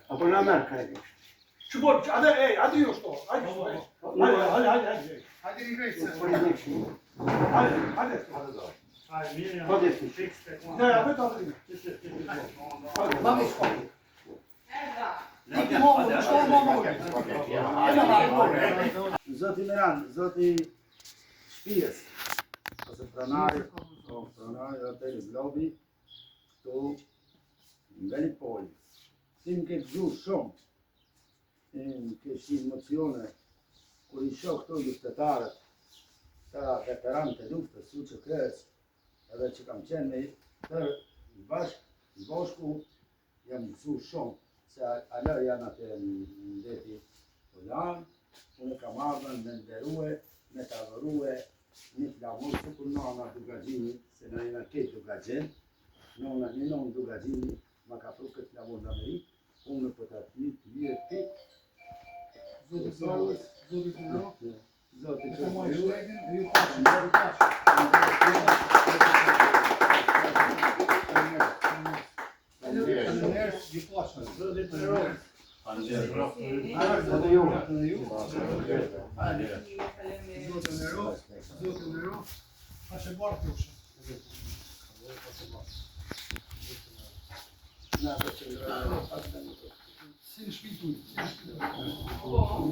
Apo na merr kredi. Çubuk, hadi yok o. Hadi. Hadi rigrezza. Hadi. Hadi fiş. Ne yapıyor tabii. Vamos. Zoti Miran, zoti shtëpies ose pronari, atë i globi këtu në Velipoj. Si më ke gjuar shumë, më ke shi emocione kur I shoh këto luftetarët, ta veteranë të luftës, UÇK-s, edhe që kam qenë me tërë bashku, jam mësuar shumë, se alë janë atë ndeti Polan, unë kam ardhën me nderue, me të adhurue, një flamur të kur nana Dugagjini, se në jena ketë Dugagjen, një nonë Dugagjini, ma ka pru këtë flamur në Amerikë, unë për të atë një ti, Zotit të ro, Zotit të ro, Sin shpituj.